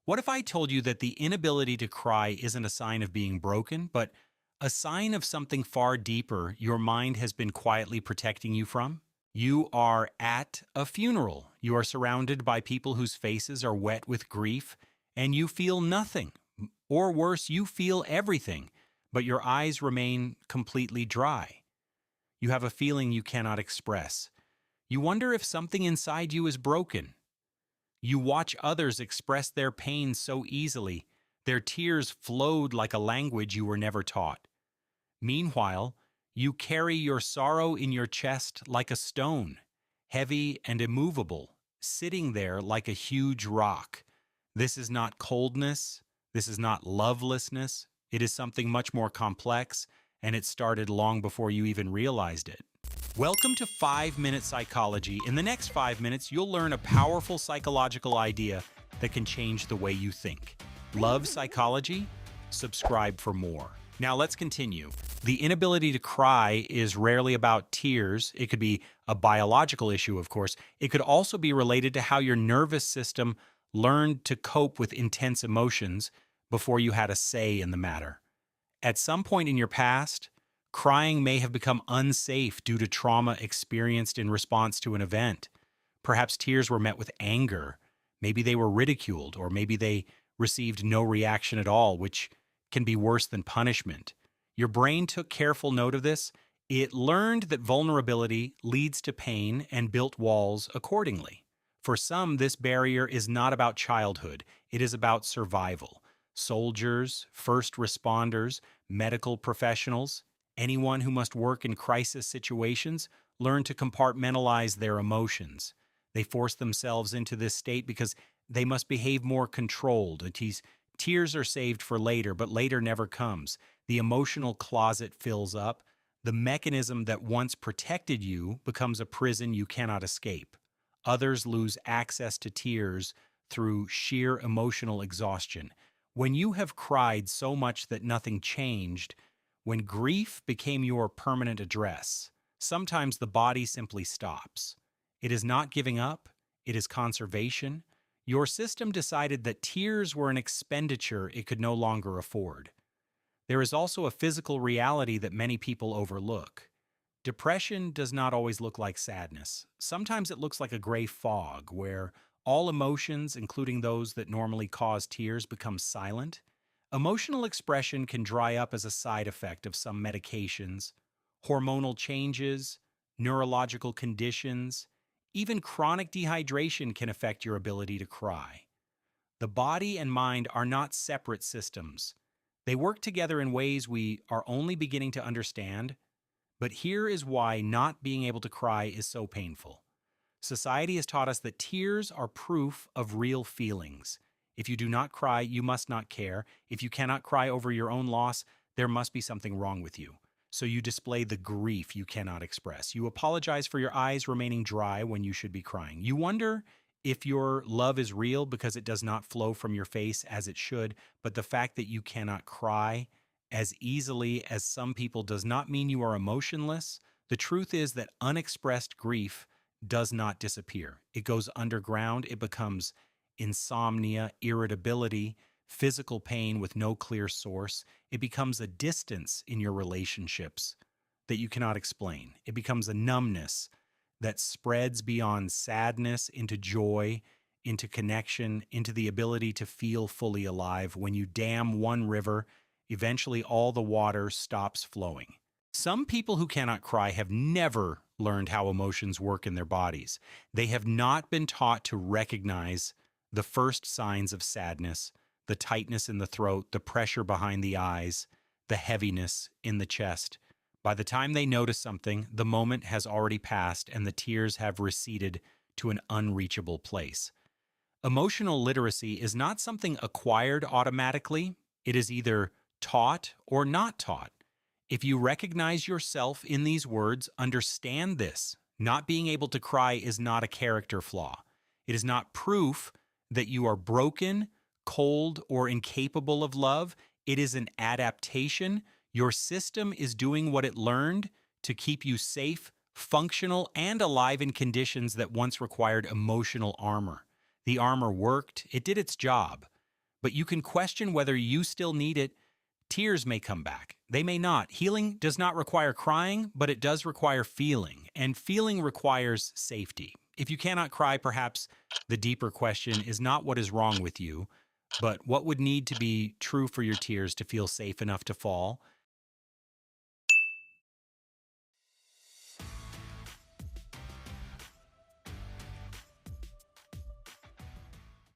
What if I told you that the inability to cry isn't a sign of being broken, but a sign of something far deeper your mind has been quietly protecting you from? You are at a funeral. You are surrounded by people whose faces are wet with grief, and you feel nothing. Or worse, you feel everything, but your eyes remain completely dry. You have a feeling you cannot express. You wonder if something inside you is broken. You watch others express their pain so easily, their tears flowed like a language you were never taught. Meanwhile, you carry your sorrow in your chest like a stone, heavy and immovable, sitting there like a huge rock. This is not coldness, this is not lovelessness, it is something much more complex, and it started long before you even realized it. Welcome to 5-Minute Psychology. In the next 5 minutes, you'll learn a powerful psychological idea that can change the way you think. Love psychology? Subscribe for more. Now let's continue. The inability to cry is rarely about tears. It could be a biological issue, of course. It could also be related to how your nervous system learned to cope with intense emotions before you had a say in the matter. At some point in your past, crying may have become unsafe due to trauma experienced in response to an event. Perhaps tears were met with anger. Maybe they were ridiculed, or maybe they received no reaction at all, which can be worse than punishment. Your brain took careful note of this. It learned that vulnerability leads to pain and built walls accordingly. For some, this barrier is not about childhood. It is about survival. Soldiers, first responders, medical professionals, anyone who must work in crisis situations learn to compartmentalize their emotions. They force themselves into this state because they must behave more controlled. Tears are saved for later, but later never comes. The emotional closet fills up. The mechanism that once protected you becomes a prison you cannot escape. Others lose access to tears through sheer emotional exhaustion. When you have cried so much that nothing changed, when grief became your permanent address, sometimes the body simply stops. It is not giving up, it is conservation. Your system decided that tears were an expenditure it could no longer afford. There is also a physical reality that many people overlook. Depression does not always look like sadness. Sometimes it looks like a gray fog where all emotions, including those that normally cause tears, become silent. Emotional expression can dry up as a side effect of some medications, hormonal changes, neurological conditions. Even chronic dehydration can affect your ability to cry. The body and mind are not separate systems. They work together in ways we are only beginning to understand, but here is why not being able to cry is so painful. Society has taught us that tears are proof of real feelings. If you do not cry, you must not care. If you cannot cry over your own loss, there must be something wrong with you. So you display the grief you cannot express. You apologize for your eyes remaining dry when you should be crying. You wonder if your love is real because it does not flow from your face as it should, but the fact that you cannot cry as easily as some people does not mean you are emotionless. The truth is that unexpressed grief does not disappear. It goes underground. It becomes insomnia, irritability, physical pain with no clear source. It becomes a distance in your relationships that you cannot explain. It becomes a numbness that spreads beyond sadness into joy, into connection, into the ability to feel fully alive. When you dam one river, eventually all the water stops flowing. Some people who cannot cry have never learned how emotions work in their bodies. They have not been taught to recognize the first signs of sadness, the tightness in the throat, the pressure behind the eyes, the heaviness in the chest. By the time they notice something, the moment has already passed and the tears have receded to an unreachable place. Emotional literacy is not something acquired automatically. It is either taught or not taught. If you recognize yourself in these words, understand this. Not being able to cry is not a character flaw. It is not proof that you are broken, cold, or incapable of love. It is an adaptation. Your system is doing what it learned to keep you safe, functional, and alive in conditions that once required emotional armor. The armor worked. It did its job. but you can question whether you still need it. Tears may come back. They may not. Healing does not require crying, but it does require feeling, and feeling requires safety. If you cannot cry, perhaps the deeper question is not what is wrong with you, but what would need to be true for your tears to feel safe enough to fall.